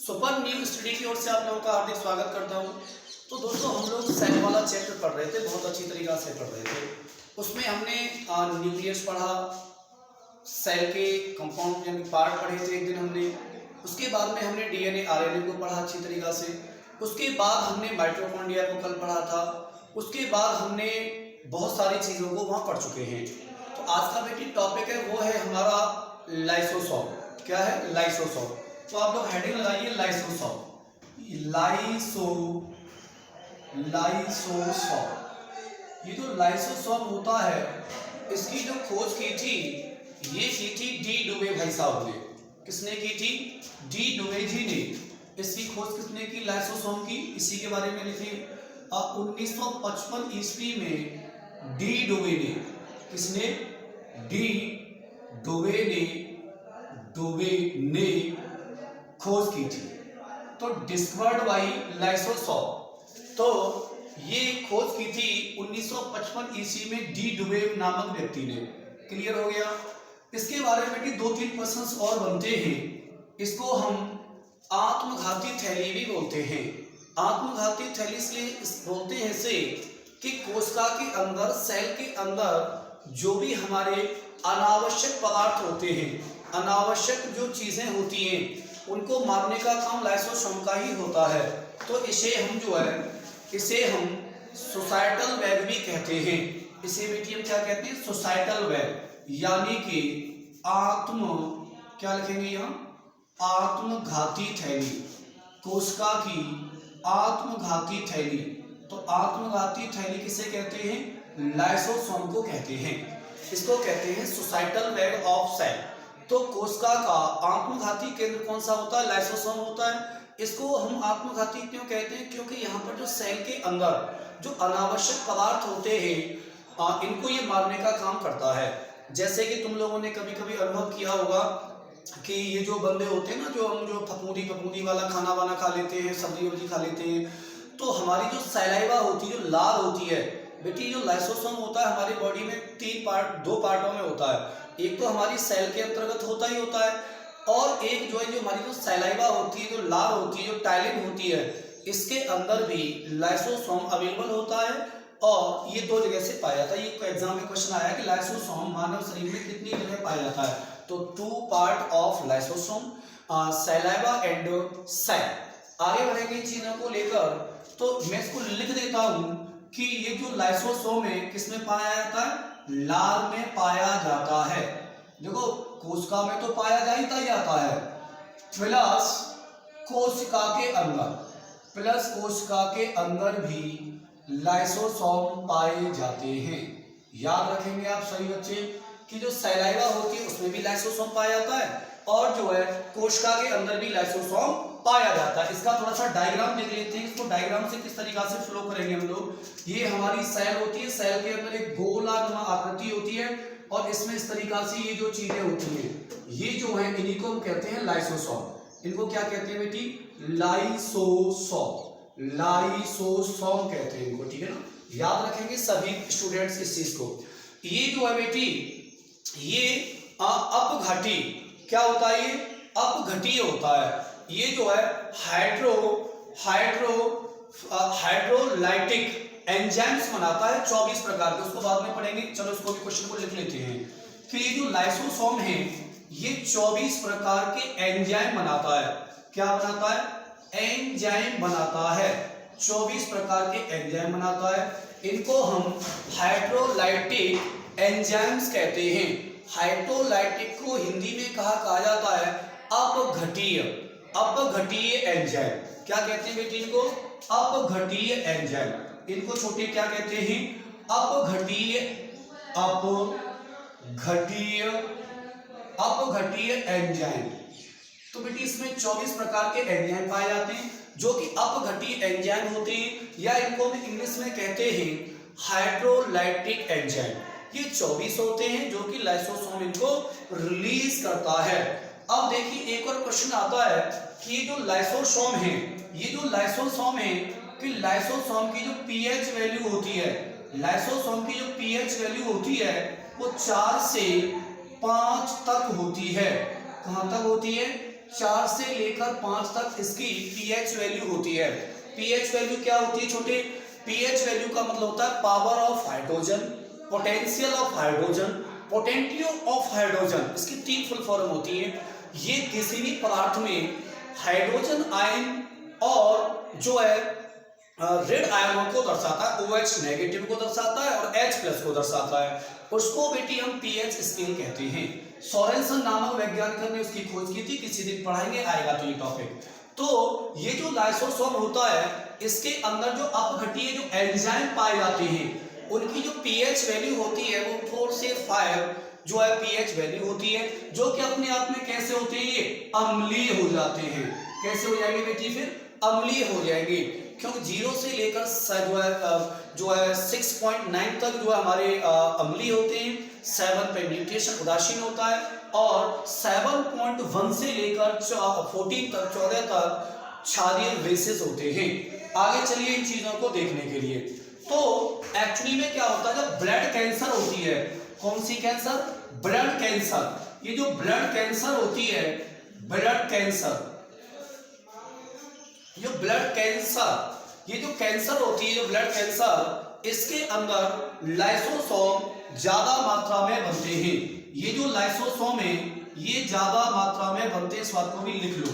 Super new study की ओर से आप लोगों का हार्दिक स्वागत करता हूं। तो दोस्तों हम लोग सेल वाला चैप्टर पढ़ रहे थे, बहुत अच्छी तरीका से पढ़ रहे थे। उसमें हमने न्यूक्लियस पढ़ा, सेल के कंपाउंड यानी पार्ट पढ़े थे एक दिन हमने। उसके बाद में हमने डीएनए आरएनए को पढ़ा अच्छी तरीका से। उसके बाद हमने माइटोकॉन्ड्रिया को कल पढ़ा था। उसके बाद हमने बहुत सारी चीज़ों को वहाँ पढ़ चुके हैं। तो आज का बेटी टॉपिक है वो है हमारा लाइसोसोम। क्या है? लाइसोसोम। तो आप लोग हेडिंग लगाइए लाइसोसोम। लाइसोसोम। ये जो लाइसोसोम होता है, इसकी जो खोज की थी ये की थी डी डुवे भाई साहब ने। किसने की थी? डी डुवे जी ने। इसकी खोज किसने की? लाइसोसोम की। इसी के बारे में लिखी 1955 ईस्वी में डी डुवे ने। किसने? डी डुवे ने खोज की थी। तो डिस्कवर्ड बाई लाइसोसोम। तो ये खोज की थी 1955 ईस्वी में डी डुवे नामक व्यक्ति ने। क्लियर हो गया? इसके बारे में भी 2-3 क्वेश्चंस और बनते हैं। इसको हम आत्मघाती थैली भी बोलते हैं। आत्मघाती थैली इसलिए बोलते हैं इसे कि कोशिका के अंदर, सेल के अंदर जो भी हमारे अनावश्यक पदार्थ होते हैं, अनावश्यक जो चीजें होती हैं, उनको मारने का काम लाइसोसोम का ही होता है। तो इसे हम सोसाइटल वेब भी कहते हैं। इसे बेटी हम क्या कहते हैं? सोसाइटल वेब, यानी कि क्या लिखेंगे यहाँ? आत्मघाती थैली। कोशिका की आत्मघाती थैली। तो आत्मघाती थैली किसे कहते हैं? लाइसोसोम को कहते हैं। इसको कहते हैं सोसाइटल वेब ऑफ सेल। तो कोशिका का आत्मघाती केंद्र कौन सा होता है? लाइसोसोम होता है। इसको हम आत्मघाती क्यों कहते हैं? क्योंकि यहाँ पर जो सेल के अंदर जो अनावश्यक पदार्थ होते हैं, इनको ये मारने का काम करता है। जैसे कि तुम लोगों ने कभी कभी अनुभव किया होगा कि ये जो बंदे होते हैं ना, जो फफूंदी वाला खाना वाना खा लेते हैं, सब्जी वब्जी खा लेते हैं, तो हमारी जो सलाइवा होती है, जो लार होती है बेटी, जो लाइसोसोम होता है हमारी बॉडी में 2 पार्टों में होता है। एक तो हमारी सेल के अंतर्गत होता ही होता है, और एक जो है जो हमारी जो सलाइवा होती है, जो लार होती है, जो टाइलिन होती है, इसके अंदर भी लाइसोसोम अवेलेबल होता है। और ये 2 जगह से पाया जाता है। ये एग्जाम में क्वेश्चन आया कि लाइसोसोम मानव शरीर में कितनी जगह पाया जाता है? तो 2 part of lysosome, saliva and cell. आगे बढ़ेंगे चीजों को लेकर। तो मैं इसको लिख देता हूं कि ये जो लाइसोसोम है किसमें पाया जाता है? लार में पाया जाता है। देखो कोशिका में तो पाया जाता है, प्लस कोशिका के अंदर भी लाइसोसोम पाए जाते हैं। याद रखेंगे आप सभी बच्चे कि जो सलाइवा होती है उसमें भी लाइसोसोम पाया जाता है, और जो है कोशिका के अंदर भी लाइसोसोम पाया जाता है। इसका थोड़ा सा डायग्राम देख लेते हैं। इसको डायग्राम से किस तरीका से फ्लो करेंगे हम लोग। ये हमारी सेल होती है, सेल के अंदर एक गोलानुमा आकृति होती है, और इसमें इस तरीका से ये जो चीजें होती हैं, ये जो है इन्हीं को हम कहते हैं लाइसोसोम। इनको क्या कहते हैं बेटी? लाइसोसोम कहते हैं इनको। ठीक है ना? याद रखेंगे सभी स्टूडेंट्स इस चीज को। ये जो है बेटी, ये अपघटी क्या होता है? ये अपघटीय होता है। ये जो है हाइड्रोलाइटिक एंजाइम्स बनाता है 24 प्रकार के। उसको बाद में पढ़ेंगे। चलो इसको भी क्वेश्चन को लिख लेते हैं कि ये जो लाइसोसोम है ये 24 प्रकार के एंजाइम बनाता है। क्या बनाता है? एंजाइम बनाता है। 24 प्रकार के एंजाइम बनाता है। इनको हम हाइड्रोलाइटिक एंजाइम्स कहते हैं। हाइड्रोलाइटिक को हिंदी में कहा जाता है अपघटीय एंजाइम। क्या कहते हैं बेटी इनको? अपघटीय एंजाइम। इनको छोटे क्या कहते हैं? अपघटीय एंजाइम। तो बेटी इसमें 24 प्रकार के एंजाइम पाए जाते हैं जो कि अपघटीय एंजाइम होते हैं, या इनको हम इंग्लिश में कहते हैं हाइड्रोलाइटिक एंजाइम। ये 24 होते हैं जो कि लाइसोसोम इनको रिलीज करता है। अब देखिए एक और क्वेश्चन आता है कि ये जो लाइसोसोम है, कि लाइसोसोम की जो पीएच वैल्यू होती है, वो 4 से 5 तक होती है। कहां तक होती है? 4 से लेकर 5 तक इसकी पीएच वैल्यू होती है। पीएच वैल्यू क्या होती है छोटे? पीएच वैल्यू का मतलब होता है power of hydrogen, potential of hydrogen, potential of hydrogen. इसकी 3 फुल फॉर्म होती है। ये किसी भी पदार्थ में हाइड्रोजन आयन और जो है रेड आयनों को दर्शाता है, OH नेगेटिव को दर्शाता है और H प्लस को दर्शाता है, उसको बेटी हम पीएच स्केल कहते हैं। सोरेनसन नामक वैज्ञानिक ने उसकी खोज की थी, किसी दिन पढ़ाएंगे, आएगा तो ये टॉपिक। तो ये जो लाइसोसोम होता है, इसके अंदर जो अपघटीय जो एंजाइम पाए जाते हैं, उनकी जो पीएच वैल्यू होती है वो 4 से 5 जो है पीएच वैल्यू होती है, जो कि अपने आप में कैसे होते हैं? ये अम्लीय हो जाते हैं। कैसे हो जाएंगे बेटी? फिर अम्लीय हो जाएंगे, क्योंकि 0 से लेकर जो है 6.9 तक जो हमारे अम्लीय होते हैं, 7 पे न्यूट्रिशन उदासीन होता है और 7.1 से लेकर 14 तक क्षारीय बेसिस होते हैं। आगे चलिए इन चीजों को देखने के लिए। तो एक्चुअली में क्या होता है, जब ब्लड कैंसर होती है, कौन सी कैंसर? Blood cancer. ये जो ब्लड कैंसर होती है, ब्लड कैंसर, जो ब्लड कैंसर, ये जो कैंसर होती है, जो ब्लड कैंसर, इसके अंदर लाइसोसोम ज्यादा मात्रा में बनते हैं। ये जो लाइसोसोम है ये ज्यादा मात्रा में बनते हैं। इस बात को भी लिख लो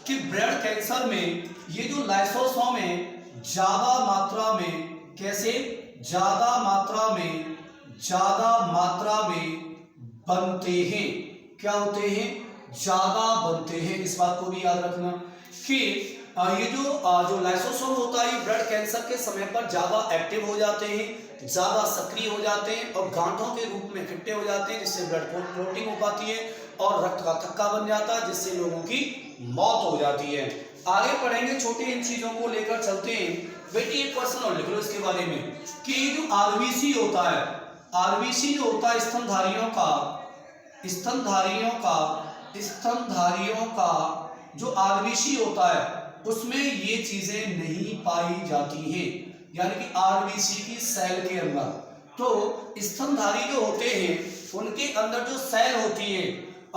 कि ब्लड कैंसर में ये जो लाइसोसोम है ज्यादा मात्रा में, कैसे? ज्यादा मात्रा में बनते हैं। क्या होते हैं? ज्यादा बनते हैं। इस बात को भी याद रखना कि ये जो लाइसोसोम होता है, ये ब्लड कैंसर के समय पर ज्यादा एक्टिव हो जाते हैं, ज्यादा सक्रिय हो जाते हैं और गांठों के रूप में इकट्ठे हो जाते हैं, जिससे ब्लड क्लॉटिंग हो पाती है और रक्त का थक्का बन जाता है, जिससे लोगों की मौत हो जाती है। आगे पढ़ेंगे छोटे, इन चीजों को लेकर चलते हैं। बेटी एक क्वेश्चन और लिख लो इसके बारे में कि ये जो आरबीसी होता है, आरबीसी जो होता है स्तनधारियों का जो आरबीसी होता है, उसमें ये चीजें नहीं पाई जाती हैं, यानी कि आरबीसी की सेल के अंदर। तो स्तनधारी जो होते हैं उनके अंदर जो सेल होती है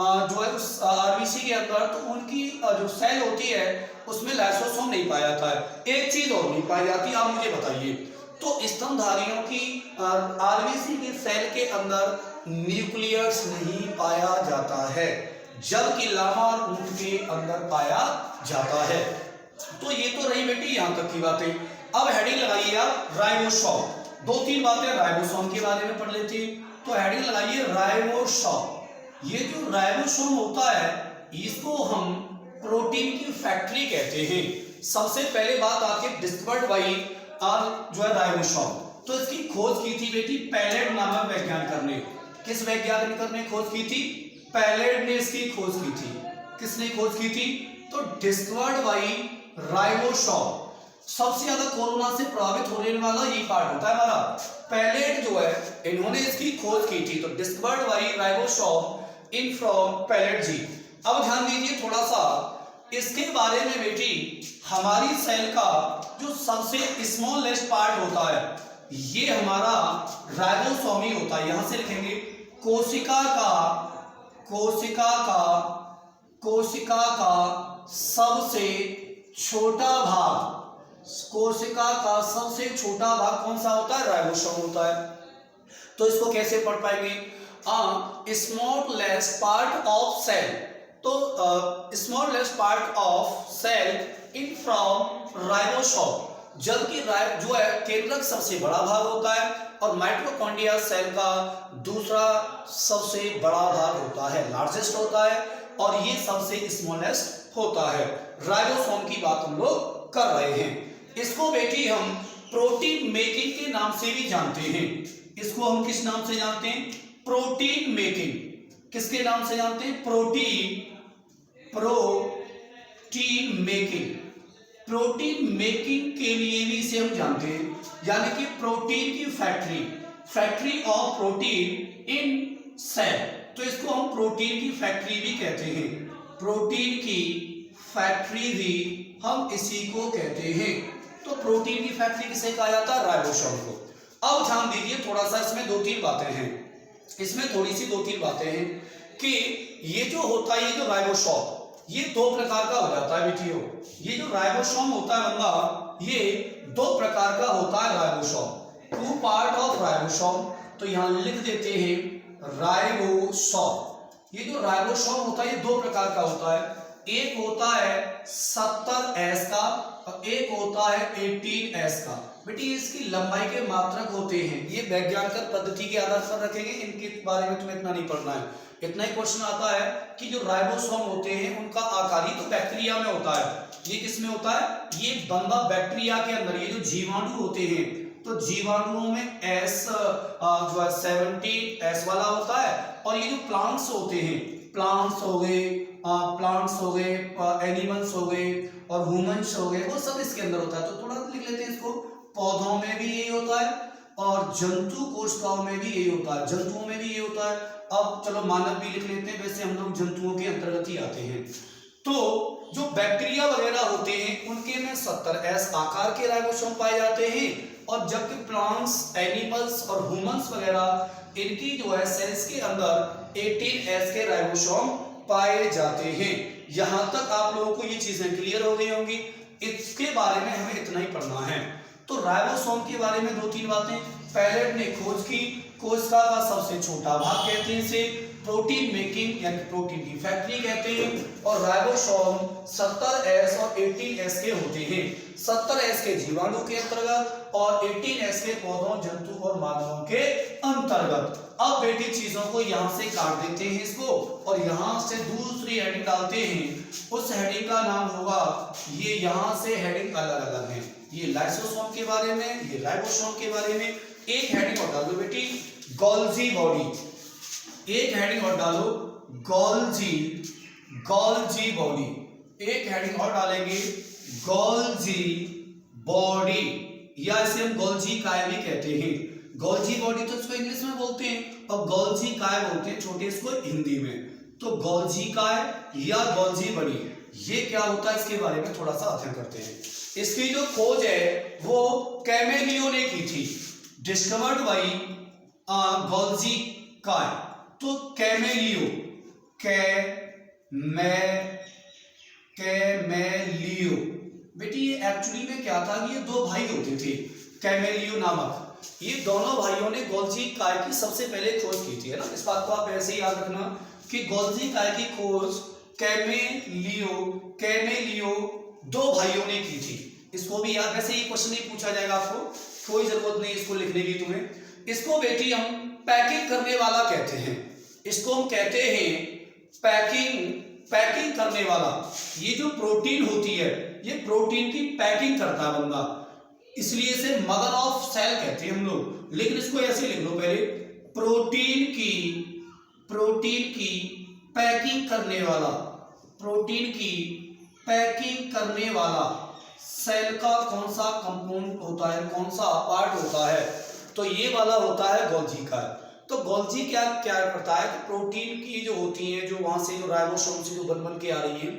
जो है उस आरबीसी के अंदर, तो उनकी जो सेल होती है उसमें लाइसोसोम नहीं पाया जाता है। एक चीज और नहीं पाई जाती, आप मुझे बताइए। तो स्तनधारियों की आरबीसी की सेल के अंदर न्यूक्लियस नहीं पाया जाता है, जबकि लामा और ऊंट के अंदर पाया जाता है। तो ये तो रही बेटी यहां तक की बातें। अब हेडिंग लगाइए आप राइबोसोम। 2-3 बातें राइबोसोम के बारे में पढ़ लेते हैं। तो हेडिंग लगाइए राइबोसोम। ये जो राइबोसोम होता है इसको हम प्रोटीन की फैक्ट्री कहते हैं। सबसे पहले बात आती है डिस्कवर्ड बाय जो है राइबोसोम। तो इसकी खोज की थी बेटी पैलेट नामक वैज्ञानिक ने। किस वैज्ञानिक ने खोज की थी? पैलेट ने इसकी खोज की थी। किसने खोज की थी? तो डिस्कवर्ड बाय राइबोसोम। सबसे ज्यादा कोरोना से प्रभावित होने वाला ये पार्ट होता है हमारा पैलेट जो है, इन्होंने इसकी खोज की थी। तो discovered by ribosome in from Palade ji. अब ध्यान दीजिए थोड़ा सा इसके बारे में बेटी, हमारी सेल का जो सबसे स्मॉलेस्ट पार्ट होता है ये हमारा राइबोसोम ही होता है। यहां से लिखेंगे कोशिका का सबसे छोटा भाग, कोशिका का सबसे छोटा भाग कौन सा होता है? राइबोसोम होता है। तो इसको कैसे पढ़ पाएंगे? Smallest part of cell. तो smallest part of cell in from ribosome, जबकि जो है केंद्रक सबसे बड़ा भाग होता है और माइटोकॉन्ड्रिया सेल का दूसरा सबसे बड़ा भाग होता है, लार्जेस्ट होता है, और ये सबसे स्मॉलेस्ट होता है। राइबोसोम की बात हम लोग कर रहे हैं। इसको बेटी हम प्रोटीन मेकिंग के नाम से भी जानते हैं। इसको हम किस नाम से जानते हैं? Protein making. किसके नाम से जानते हैं? Protein making. प्रोटीन मेकिंग के लिए भी इसे हम जानते हैं, यानी कि प्रोटीन की factory of protein in cell. तो इसको हम प्रोटीन की फैक्ट्री भी कहते हैं। प्रोटीन की फैक्ट्री भी हम इसी को कहते हैं। तो प्रोटीन की फैक्ट्री किसे कहा जाता है? राइबोसोम को। अब ध्यान दीजिए थोड़ा सा, इसमें 2-3 बातें हैं। इसमें थोड़ी सी 2-3 बातें हैं कि ये जो होता है, ये जो राइबोसोम, ये दो प्रकार का हो जाता है बेटियों। ये जो राइबोसोम होता है बंदा, ये दो प्रकार का होता है ribosome, two part of ribosome. तो यहाँ लिख देते हैं राइबोसोम। ये जो राइबोसोम होता है ये दो प्रकार का होता है, एक होता है 70S का और एक होता है 18S का। बेटी इसकी लंबाई के मात्रक होते हैं, ये वैज्ञानिक पद्धति के आधार पर रखेंगे, इनके बारे में तुम्हें इतना नहीं पढ़ना है। इतना ही क्वेश्चन आता है कि जो राइबोसोम होते हैं उनका आकार, ये तो बैक्टीरिया में होता है, ये किसमें होता है, ये बंदा बैक्टीरिया के अंदर, ये जो जीवाणु होते हैं तो जीवाणुओं में S जो है 70S वाला होता है, और ये जो प्लांट्स होते हैं, प्लांट्स हो गए, एनिमल्स हो गए और ह्यूमंस हो गए, वो सब इसके अंदर होता है। तो थोड़ा लिख लेते हैं इसको, पौधों में भी यही होता है और जंतु कोशिकाओं में भी यही होता है, जंतुओं में भी यही होता है। अब चलो मानव भी लिख लेते हैं, वैसे हम लोग जंतुओं के अंतर्गत ही आते हैं। तो जो बैक्टीरिया वगैरह होते हैं उनके में 70S आकार के राइबोसोम पाए जाते हैं, और जबकि प्लांट्स, एनिमल्स और ह्यूमंस वगैरह इनकी जो है सेल्स के अंदर 18S के राइबोसोम पाए जाते हैं। यहां तक आप लोगों को ये चीजें क्लियर हो गई होंगी, इसके बारे में हमें इतना ही पढ़ना है। तो राइबोसोम के बारे में दो तीन बातें। पैलेट ने खोज की, कोशिका का सबसे छोटा भाग कहते हैं इसे, प्रोटीन मेकिंग यानी प्रोटीन की फैक्ट्री कहते हैं, और राइबोसोम 70S और 18S के होते हैं। 70S के जीवाणु के अंतर्गत और 18S के पौधों, जंतु और मानवों के अंतर्गत। अब बेटी चीजों को यहाँ से काट देते हैं इसको, और यहाँ से दूसरी हेडिंग डालते हैं, उस हेडिंग का नाम होगा, ये यहाँ से हेडिंग अलग अलग है, ये लाइसोसोम के बारे में, ये राइबोसोम के बारे में। एक हेडिंग और डाल दो बेटी, गोल्जी बॉडी, एक हेडिंग और डालो, गोल्जी बॉडी, एक हेडिंग और डालेंगे, गोल्जी बॉडी, या इसे हम गोल्जी काय भी कहते हैं। गोल्जी बॉडी तो इसको इंग्लिश में बोलते हैं और गोल्जी काय बोलते हैं छोटे इसको हिंदी में। तो गोल्जी काय या गोल्जी बॉडी, ये क्या होता है इसके बारे में थोड़ा सा अध्ययन करते हैं। इसकी जो खोज है वो कैमेलियो ने की थी, डिस्कवर्ड बाई गोल्जी काय। तो कैमेलियो, कैमेलियो बेटी ये एक्चुअली में क्या था, ये दो भाई होते थे कैमेलियो नामक, ये दोनों भाइयों ने गोल्जी काय की सबसे पहले खोज की थी, है ना। इस बात को आप ऐसे ही याद रखना कि गोल्जी काय की खोज कैमेलियो दो भाइयों ने की थी। इसको भी याद, वैसे ही क्वेश्चन नहीं पूछा जाएगा आपको, कोई जरूरत नहीं इसको लिखने की तुम्हें। इसको बेटी हम पैकिंग करने वाला कहते हैं, इसको हम कहते हैं पैकिंग करने वाला। ये जो प्रोटीन होती है ये प्रोटीन की पैकिंग करता है बंदा, इसलिए इसे मदर ऑफ सेल कहते हैं हम लोग। लेकिन इसको ऐसे लिख लो पहले, प्रोटीन की पैकिंग करने वाला, प्रोटीन की पैकिंग करने वाला सेल का कौन सा कंपाउंड होता है, कौन सा पार्ट होता है, तो ये वाला होता है गोल्जी का। तो गोल्जी क्या करता है कि प्रोटीन की जो होती है, जो वहां से जो राइबोसोम से जो बन के आ रही है,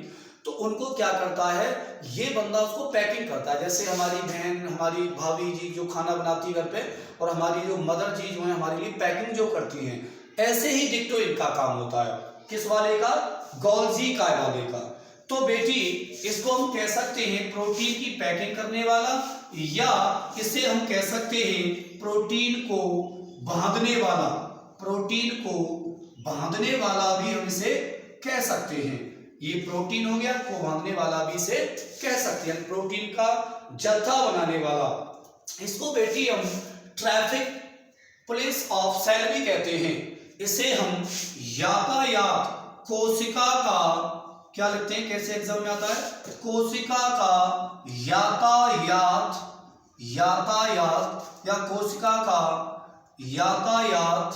तो उनको क्या करता है, ये बंदा उसको पैकिंग करता है। जैसे हमारी बहन, हमारी भाभी जी जो खाना बनाती है घर पे, और हमारी जो मदर जी जो है हमारे लिए पैकिंग जो करती हैं, ऐसे ही डिक्टो इनका काम होता है। किस वाले का, गोल्जी काय वाले का। तो बेटी इसको हम कह सकते हैं प्रोटीन की पैकिंग करने वाला, या इसे हम कह सकते हैं प्रोटीन को बांधने वाला, प्रोटीन को बांधने वाला भी हम इसे कह सकते हैं। ये प्रोटीन हो गया, को बांधने वाला भी इसे कह सकते हैं, प्रोटीन का जत्था बनाने वाला। इसको बेटी हम ट्रैफिक पुलिस ऑफ सेल भी कहते हैं। इसे हम यातायात कोशिका का, क्या लिखते हैं, कैसे एग्जाम में आता है, कोशिका का यातायात या कोशिका का यातायात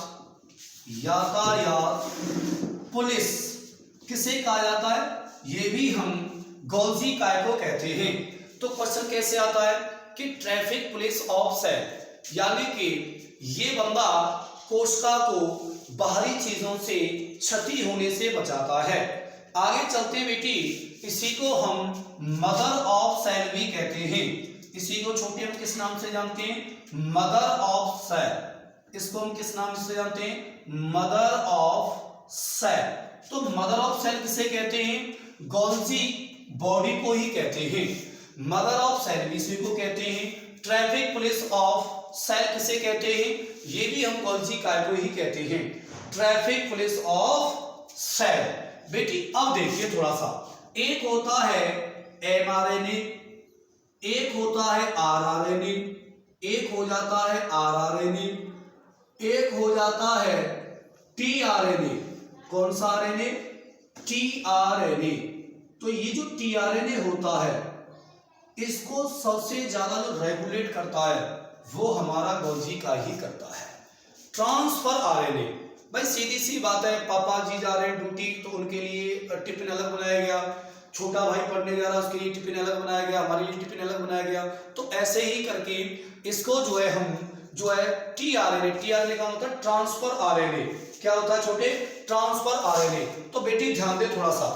पुलिस किसे कहा जाता है, ये भी हम गोल्जी काय को कहते हैं। तो क्वेश्चन कैसे आता है कि ट्रैफिक पुलिस ऑफ सेल, यानी कि ये बंदा कोशिका को बाहरी चीजों से क्षति होने से बचाता है। आगे चलते हैं बेटी, इसी को हम मदर ऑफ सेल भी कहते हैं। इसी को छोटे हम किस नाम से जानते हैं, मदर ऑफ सेल। इसको हम किस नाम से जानते हैं, मदर ऑफ सेल। तो मदर ऑफ सेल किसे कहते हैं, गोल्जी बॉडी को ही कहते हैं। मदर ऑफ सेल इसी को कहते हैं। ट्रैफिक पुलिस ऑफ सेल किसे कहते हैं? ये भी हम गोल्जी काय को ही कहते हैं, ट्रैफिक पुलिस ऑफ सेल। बेटी अब देखिए थोड़ा सा, एक होता है mRNA, एक होता है rRNA, एक हो जाता है rRNA, एक हो जाता है tRNA। कौन सा RNA? tRNA। तो ये जो tRNA होता है इसको सबसे ज्यादा जो रेगुलेट करता है वो हमारा गोल्जी का ही करता है। ट्रांसफर आरएनए, भाई सीधी सी बात है, पापा जी जा रहे हैं ड्यूटी तो उनके लिए टिफिन अलग बनाया गया, छोटा भाई पढ़ने जा रहा है उसके लिए टिफिन अलग बनाया गया, हमारे लिए टिफिन अलग बनाया गया। तो ऐसे ही करके इसको जो है हम जो है टीआरएनए का होता है ट्रांसफर आरएनए। क्या होता है छोटे? Transfer RNA. तो बेटी ध्यान दे थोड़ा सा,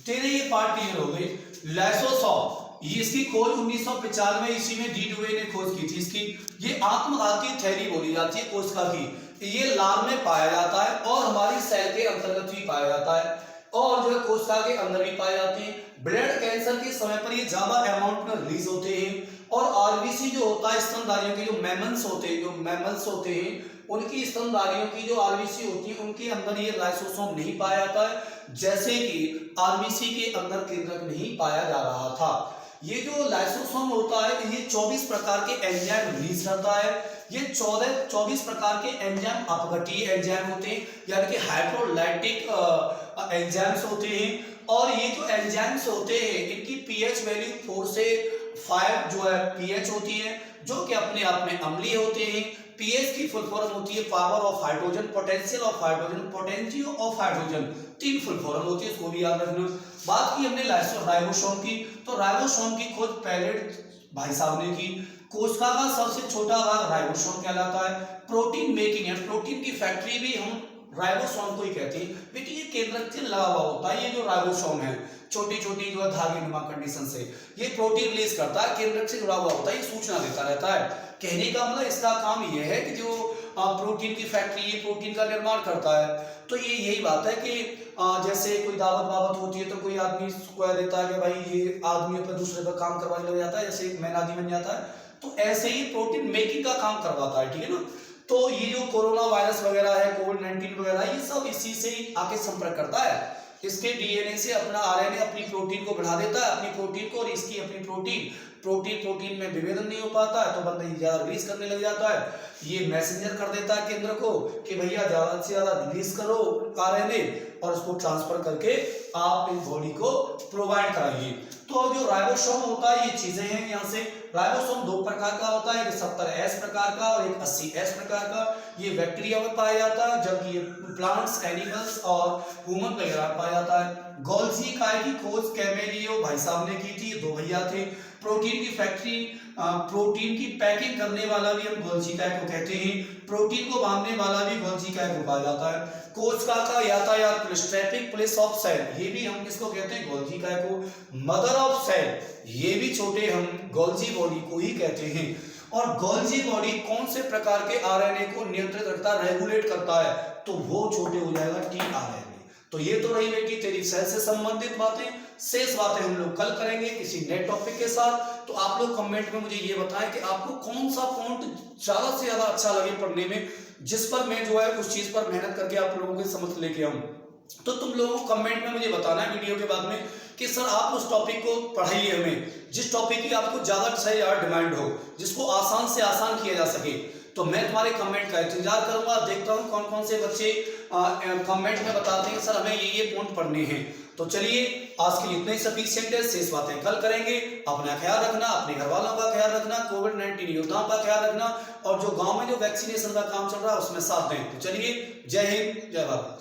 तेरे ये पार्ट क्लियर हो गई। लाइसोसोम, ये इसकी खोज 1995 ईस्वी में डी डुवे ने खोज की थी। इसकी ये आत्मघाती थैली बोली जाती है कोशिका की। ये लार में पाया जाता है और हमारी सेल के अंतर्गत भी पाया जाता है और जो है कोशिका के अंदर भी पाए जाते हैं। ब्लड कैंसर के समय पर ये ज्यादा अमाउंट में रिलीज होते हैं और आरबीसी जो होता है स्तनधारियों के जो मैमल्स होते हैं उनकी स्तनधारियों की जो आरबीसी होती है उनके अंदर ये लाइसोसोम नहीं पाया जाता है, जैसे कि आरबीसी के अंदर केंद्रक नहीं पाया जा रहा था। ये जो लाइसोसोम होता है ये 24 प्रकार के एंजाइम रिलीज करता है। ये 24 प्रकार के एंजाइम अपघटीय एंजाइम होते हैं, यानी कि हाइड्रोलाइटिक एंजाइम्स होते हैं। और ये जो एंजाइम्स होते हैं इनकी पीएच वैल्यू 4 से 5 जो है पीएच होती है, जो कि अपने आप में अम्लीय होते हैं। पीएच की फुल फॉर्म होती है power of hydrogen, potential of hydrogen, potentio of hydrogen, 3 full form होती है, इसको भी याद रखना। बात की हमने राइबोसोम की, तो राइबोसोम की खोज पैलेट भाई साहब ने की। कोशिका का सबसे छोटा भाग राइबोसोम कहलाता है। प्रोटीन मेकिंग है, प्रोटीन की फैक्ट्री भी हम राइबोसोम को ही कहते हैं। बेटी ये केंद्रक से लगा हुआ होता है, ये जो राइबोसोम है छोटी छोटी जो है धागे नुमा कंडीशन से ये प्रोटीन रिलीज करता है, केंद्रक से जुड़ा हुआ होता है, ये सूचना देता रहता है। कहने का मतलब इसका काम ये है कि जो प्रोटीन की फैक्ट्री ये प्रोटीन का निर्माण करता है। तो ये यही बात है कि जैसे कोई दावत होती है तो कोई आदमी कह देता है कि भाई ये आदमी पर दूसरे पर काम करवाने लग जाता है, जैसे एक मैनादी बन जाता है, तो ऐसे ही प्रोटीन मेकिंग का काम करवाता है, ठीक है ना। तो ये जो कोरोना वायरस वगैरह है, कोविड-19 वगैरह, ये सब इसी से ही आके संपर्क करता है। इसके डीएनए से अपना आरएनए अपनी प्रोटीन को बढ़ा देता है, अपनी प्रोटीन को, और इसकी अपनी प्रोटीन में विभेदन नहीं हो पाता है तो बंदा ज्यादा रिलीज करने लग जाता है। ये मैसेंजर कर देता है केंद्र को कि भैया ज्यादा से ज्यादा रिलीज करो आरएनए और उसको ट्रांसफर करके आप इस बॉडी को प्रोवाइड कराइए। तो जो राइबोसोम होता है ये चीजें हैं यहाँ से। राइबोसोम 2 प्रकार का होता है, एक 70S प्रकार का और एक 80S प्रकार का। ये बैक्टीरिया में पाया जाता है, जबकि ये प्लांट्स, एनिमल्स और ह्यूमन वगैरह में पाया जाता है। गोल्जी काय की खोज कैमेलियो भाई साहब ने की थी, 2 भैया थे। प्रोटीन की फैक्ट्री, प्रोटीन की पैकिंग करने वाला भी हम गोल्जी काय को कहते हैं। प्रोटीन को बांधने वाला भी गोल्जी काय को कहा जाता है। कोशिका का यातायात police, traffic police of cell, ये भी हम किसको कहते हैं? गोल्जी काय को। मदर ऑफ सेल, ये भी छोटे हम गोल्जी बॉडी को ही कहते हैं। और गोल्जी बॉडी कौन से प्रकार के आरएनए को नियंत्रित रखता है, रेगुलेट करता है? तो वो छोटे हो जाएगा टीआरएनए। तो ये तो रही बेटी तेरी सेल से संबंधित बातें। शेष बातें हम लोग कल करेंगे किसी नए टॉपिक के साथ। तो आप लोग कमेंट में मुझे ये बताएं कि आपको कौन सा पॉइंट ज्यादा से ज्यादा अच्छा लगे पढ़ने में, जिस पर मैं जो है उस चीज पर मेहनत करके आप लोगों के समझ लेके आऊं। तो तुम लोगों को कमेंट में मुझे बताना है वीडियो के बाद में कि सर आप उस टॉपिक को पढ़ाइए हमें, जिस टॉपिक की आपको ज्यादा से ज्यादा डिमांड हो, जिसको आसान से आसान किया जा सके। तो मैं तुम्हारे कमेंट का इंतजार करूंगा, देखता हूं कौन कौन से बच्चे कमेंट में बताते हैं सर हमें ये पॉइंट पढ़ने हैं। तो चलिए आज के लिए इतना ही सफिशिएंट है, शेष बातें कल करेंगे। अपना ख्याल रखना, अपने घर वालों का ख्याल रखना, कोविड-19 योद्धाओं का ख्याल रखना और जो गांव में जो वैक्सीनेशन का काम चल रहा है उसमें साथ दें। तो चलिए, जय हिंद, जय भारत।